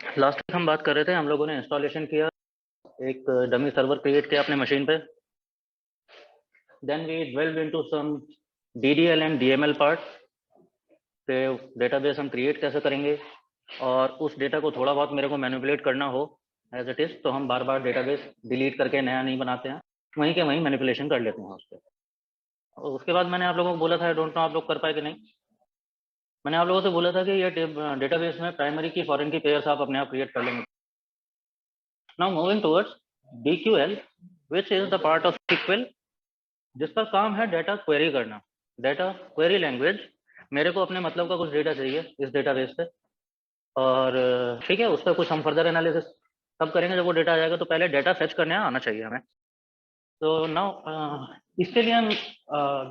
Last week हम बात कर रहे थे, हम लोगों ने इंस्टॉलेशन किया, एक डमी सर्वर क्रिएट किया अपने मशीन पे। Then we delved into some DDL and DML part के डेटाबेस हम क्रिएट कैसे करेंगे, और उस डेटा को थोड़ा बहुत मेरे को मैनिपुलेट करना हो एज इट इज, तो हम बार बार डेटाबेस डिलीट करके नया नहीं बनाते हैं, वहीं के वहीं मैनिपुलेशन कर लेते हैं उस पर। और उसके बाद मैंने आप लोगों को बोला था, आई डोंट नो आप लोग कर पाए कि नहीं, मैंने आप लोगों से बोला था कि ये डेटाबेस में प्राइमरी की फॉरेन की पेयर्स आप अपने आप क्रिएट कर लेंगे। Now moving towards DQL, which is the part of SQL जिसका काम है डाटा क्वेरी करना। डाटा क्वेरी लैंग्वेज, मेरे को अपने मतलब का कुछ डेटा चाहिए इस डेटाबेस पे, और ठीक है, उस पर कुछ हम फर्दर एनालिसिस तब करेंगे जब वो डेटा आ जाएगा। तो पहले डेटा फेच करने आना चाहिए हमें। तो नाउ इसके लिए हम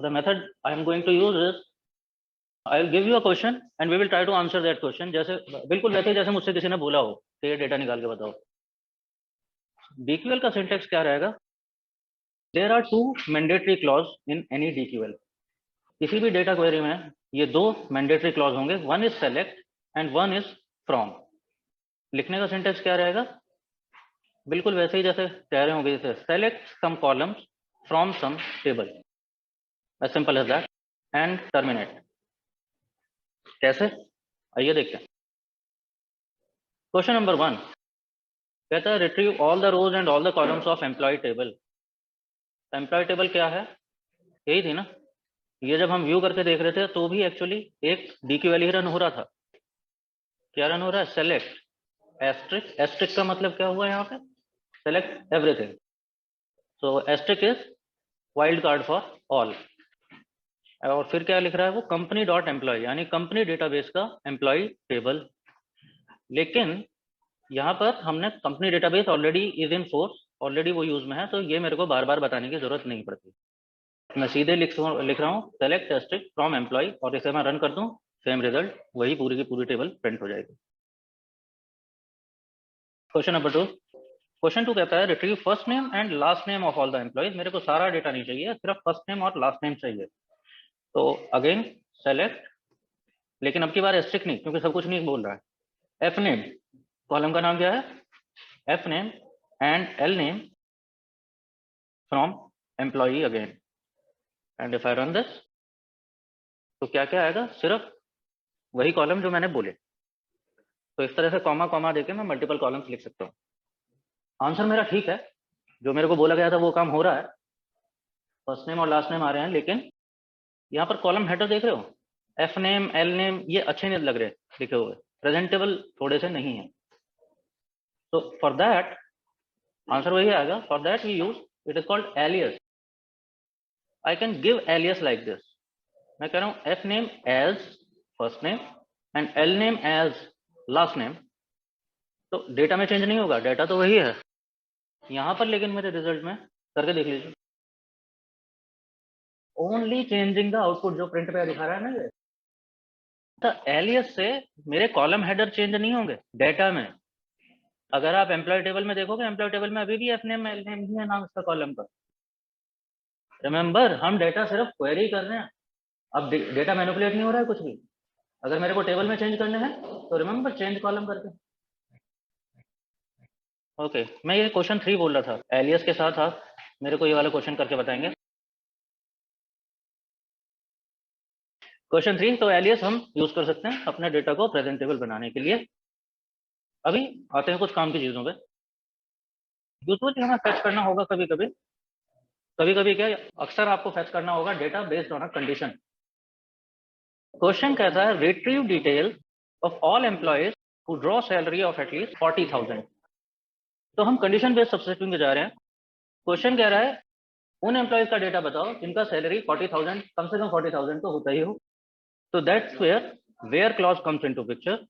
the method I am going to use is, I will give you a question and we will try to answer that question, जैसे बिल्कुल वैसे जैसे मुझसे किसी ने बोला हो कि ये डेटा निकाल के बताओ। DQL का सिंटेक्स क्या रहेगा? There are two mandatory clause in any DQL। किसी भी डेटा क्वेरी में ये दो मैंडेटरी क्लॉज होंगे, one is select and one is from. लिखने का सिंटेक्स क्या रहेगा? बिल्कुल वैसे ही जैसे कह रहे होंगे, जैसे select some columns from some table, as simple as that, and terminate. कैसे, आइए देखते हैं। क्वेश्चन नंबर 1 कहता है retrieve all the rows and all the columns of employee table. Employee table क्या है? यही थी ना, ये जब हम व्यू करके देख रहे थे तो भी एक्चुअली एक DQL ही रन हो रहा था। क्या रन हो रहा है? Select asterisk. एस्ट्रिक का मतलब क्या हुआ यहाँ पे? Select everything. So asterisk is wild card for all. और फिर क्या लिख रहा है वो? कंपनी डॉट एम्प्लॉय, यानी कंपनी डेटाबेस का एम्प्लॉय टेबल। लेकिन यहाँ पर हमने company database already is in force, already वो यूज में है, तो ये मेरे को बार बार बताने की जरूरत नहीं पड़ती। मैं सीधे लिख रहा हूँ सेलेक्ट एस्ट्रिक फ्रॉम एम्प्लॉय, और इसे मैं रन कर दूं, सेम रिजल्ट, वही पूरी की पूरी टेबल प्रिंट हो जाएगी। क्वेश्चन नंबर 2, क्वेश्चन 2 कहता है retrieve first name and last name of all the employees. मेरे को सारा डेटा नहीं चाहिए, सिर्फ फर्स्ट नेम और लास्ट नेम चाहिए। तो अगेन सेलेक्ट, लेकिन अब की बार एस्ट्रिक नहीं, क्योंकि सब कुछ नहीं बोल रहा है। एफ नेम, कॉलम का नाम क्या है? F name and L name from employee again, and if I run this, तो क्या क्या आएगा? सिर्फ वही कॉलम जो मैंने बोले। तो इस तरह से कॉमा कॉमा देके मैं मल्टीपल कॉलम्स लिख सकता हूँ। आंसर मेरा ठीक है, जो मेरे को बोला गया था वो काम हो रहा है, फर्स्ट नेम और लास्ट नेम आ रहे हैं, लेकिन यहाँ पर कॉलम हेडर देख रहे हो, एफ नेम एल नेम, ये अच्छे नहीं लग रहे लिखे हुए, प्रेजेंटेबल थोड़े से नहीं है। तो फॉर दैट आंसर वही आएगा, for that we use, it is called alias. I can give alias like this. मैं कह रहा हूँ F name as first name and L name as last name, तो डेटा में चेंज नहीं होगा, डेटा तो वही है यहाँ पर, लेकिन मेरे रिजल्ट में करके देख लीजिए, ओनली चेंजिंग द आउटपुट, जो प्रिंट पे दिखा रहा है ना ये, तो एलियस से मेरे कॉलम हेडर चेंज नहीं होंगे डेटा में। अगर आप एम्प्लॉय टेबल में देखोगे, एम्प्लॉय टेबल में अभी भी एफ नेम एल नेम ही है नाम इसका कॉलम का। रिमेंबर, हम डेटा सिर्फ क्वेरी कर रहे हैं, अब डेटा मैनिपुलेट नहीं हो रहा है कुछ भी। अगर मेरे को टेबल में चेंज करने हैं तो रिमेंबर चेंज कॉलम करके। ओके, मैं ये क्वेश्चन 3 बोल रहा था, एलियस के साथ आप मेरे को ये वाला क्वेश्चन करके बताएंगे। क्वेश्चन 3, तो एलियस हम यूज कर सकते हैं अपने डेटा को प्रेजेंटेबल बनाने के लिए। अभी आते हैं कुछ काम की चीजों पे। यूजुअली हमें फेच करना होगा कभी कभी, कभी कभी क्या, अक्सर आपको फेच करना होगा data based on a condition. Question कहता है retrieve detail of all employees who draw salary of at least 40,000। तो हम कंडीशन बेस्ड सबसेटिंग में जा रहे हैं। क्वेश्चन कह रहा है उन एम्प्लॉयज का डेटा बताओ जिनका सैलरी 40,000, कम से कम 40,000 तो होता ही हो। तो that's where clause comes into picture.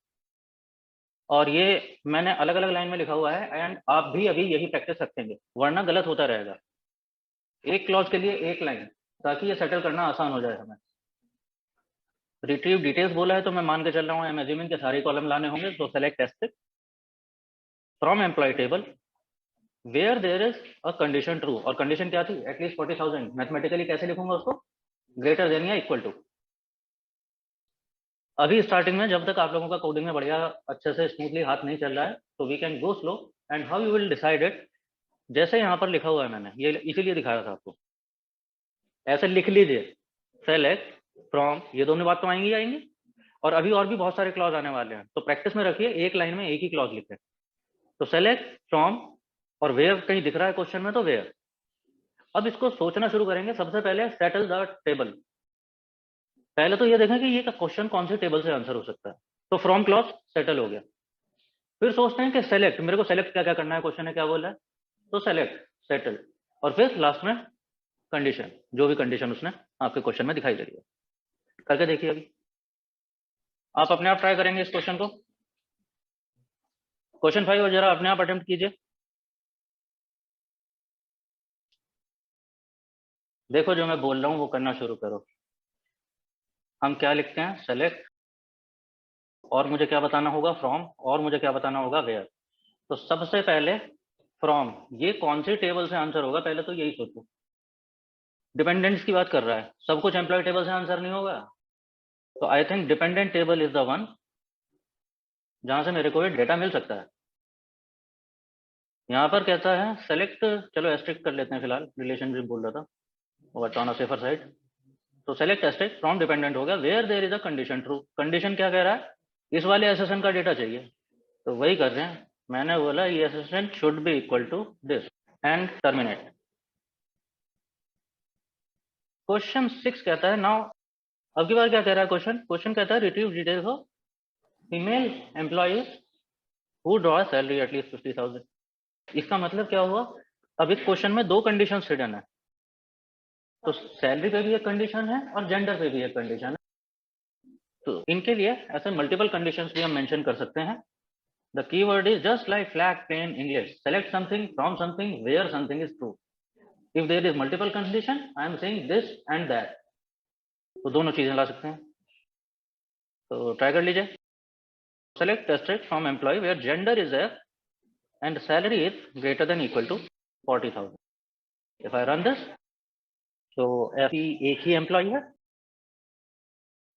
और ये मैंने अलग अलग लाइन में लिखा हुआ है, एंड आप भी अभी यही प्रैक्टिस रखेंगे, वरना गलत होता रहेगा। एक क्लॉज के लिए एक लाइन, ताकि ये सेटल करना आसान हो जाए हमें। रिट्रीव डिटेल्स बोला है तो मैं मान के चल रहा हूँ, आई एम अज्यूमिंग के सारे कॉलम लाने होंगे। तो select asterisk from employee table where there is a condition true, और कंडीशन क्या थी? एटलीस्ट 40,000। मैथमेटिकली कैसे लिखूंगा उसको? ग्रेटर देन या इक्वल टू। अभी स्टार्टिंग में जब तक आप लोगों का कोडिंग में बढ़िया अच्छे से स्मूथली हाथ नहीं चल रहा है, तो we can go slow and how you will decide it. जैसे यहाँ पर लिखा हुआ है, मैंने ये इसीलिए दिखाया था आपको, ऐसे लिख लीजिए सेलेक्ट फ्रॉम, ये दोनों बात तो आएंगी आएंगी, और अभी और भी बहुत सारे क्लॉज आने वाले हैं, तो प्रैक्टिस में रखिए एक लाइन में एक ही क्लॉज लिखें। तो सेलेक्ट फ्रॉम और वेयर कहीं दिख रहा है क्वेश्चन में, तो वेयर। अब इसको सोचना शुरू करेंगे। सबसे पहले सेटल द टेबल। पहले तो ये देखें कि ये क्वेश्चन कौन से टेबल से आंसर हो सकता है। तो फ्रॉम क्लॉज सेटल हो गया। फिर सोचते हैं कि सेलेक्ट, मेरे को सेलेक्ट क्या क्या करना है, क्वेश्चन ने क्या बोला है, तो सेलेक्ट सेटल, और फिर लास्ट में कंडीशन, जो भी कंडीशन उसने आपके क्वेश्चन में दिखाई दे रही है। करके देखिए, अभी आप अपने आप ट्राई करेंगे इस क्वेश्चन को। क्वेश्चन 5 जरा अपने आप अटेम्प्ट कीजिए। देखो जो मैं बोल रहा हूँ वो करना शुरू करो। हम क्या लिखते हैं, सेलेक्ट, और मुझे क्या बताना होगा, फ्रॉम, और मुझे क्या बताना होगा, वेयर। तो सबसे पहले फ्रॉम, ये कौन से टेबल से आंसर होगा, पहले तो यही सोचो। डिपेंडेंट्स की बात कर रहा है, सब कुछ एम्प्लॉय टेबल से आंसर नहीं होगा। तो I think dependent table is the one जहां से मेरे को ये डेटा मिल सकता है। यहाँ पर कहता है सेलेक्ट, चलो एस्ट्रिक्ट कर लेते हैं फिलहाल, रिलेशनशिप बोल रहा था, और ऑन अ सेफर साइड। तो सेलेक्ट एस्ट्रिक्ट फ्रॉम डिपेंडेंट हो गया, where there is a condition true. Condition क्या कह रहा है, इस वाले एसएसएन का डेटा चाहिए, तो वही कर रहे हैं। मैंने बोला ये SSN should be equal to this and terminate. Question 6 कहता है नाउ, अब की बार क्या कह रहा है क्वेश्चन, क्वेश्चन कहता है retrieve details of female employees who draw salary at least 50,000। इसका मतलब क्या हुआ, अब इस क्वेश्चन में दो कंडीशन हिडन है। तो सैलरी पे भी एक कंडीशन है और जेंडर पे भी एक कंडीशन है। तो इनके लिए ऐसे मल्टीपल कंडीशंस भी हम मेंशन कर सकते हैं। The keyword is just like flag plain English, select something from something where something is true. If there is multiple condition I am saying this and that, तो दोनों चीजें ला सकते हैं। तो ट्राई कर लीजिए। Select asterisk from employee where gender is there and salary is greater than equal to 40,000. If I run this, तो एक ही एम्प्लॉय है।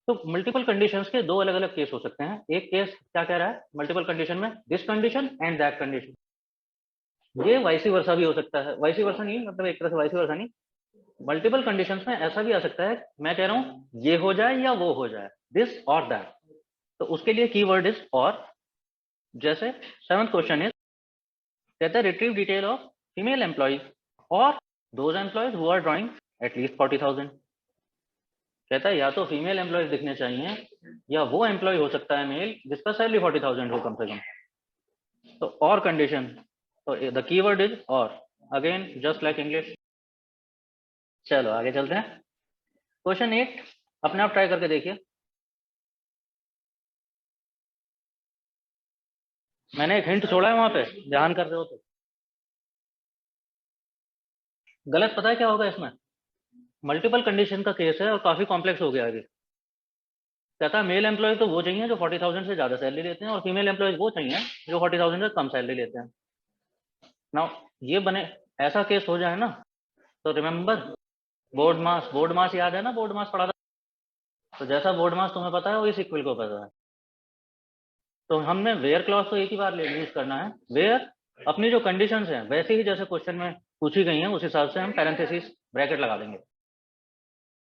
तो मल्टीपल कंडीशंस के दो अलग अलग केस हो सकते हैं। एक केस क्या कह रहा है मल्टीपल कंडीशन में, this condition and that condition. ये वाइसी वर्सा भी हो सकता है, वाइसी वर्सा नहीं मतलब एक तरह से वाइसी वर्सा नहीं, मल्टीपल कंडीशंस में ऐसा भी आ सकता है, मैं कह रहा हूं ये हो जाए या वो हो जाए, दिस और दैट। तो उसके लिए कीवर्ड इज और। जैसे 7th क्वेश्चन इज, कहता है retrieve detail of female employees और those employees who are drawing at least 40,000। कहता है या तो फीमेल एम्प्लॉयज दिखने चाहिए या वो एम्प्लॉय हो सकता है मेल जिसका सैलरी 40,000 हो कम से कम। तो और कंडीशन, तो द कीवर्ड इज और, अगेन जस्ट लाइक इंग्लिश। चलो आगे चलते हैं। क्वेश्चन 8 अपने आप ट्राई करके देखिए। मैंने एक हिंट छोड़ा है वहां पे, ध्यान कर रहे हो तो। गलत पता है क्या होगा इसमें, मल्टीपल कंडीशन का केस है और काफी कॉम्प्लेक्स हो गया अभी। कहता है मेल एम्प्लॉय तो वो चाहिए जो 40,000 से ज्यादा सैलरी लेते हैं और फीमेल एम्प्लॉयज वो चाहिए जो 40,000 से कम सैलरी लेते हैं। नाउ ये बने, ऐसा केस हो जाए ना, तो रिमेंबर बोर्ड मास याद है ना, बोर्ड मास पढ़ा था। तो जैसा बोर्ड मास तुम्हें पता है वही सिक्वल को पता है। तो हमने वेयर क्लॉज तो एक ही बार यूज करना है। वेयर अपनी जो कंडीशंस हैं वैसे ही जैसे क्वेश्चन में पूछी गई हैं उस हिसाब से हम पैरेंथेसिस ब्रैकेट लगा देंगे।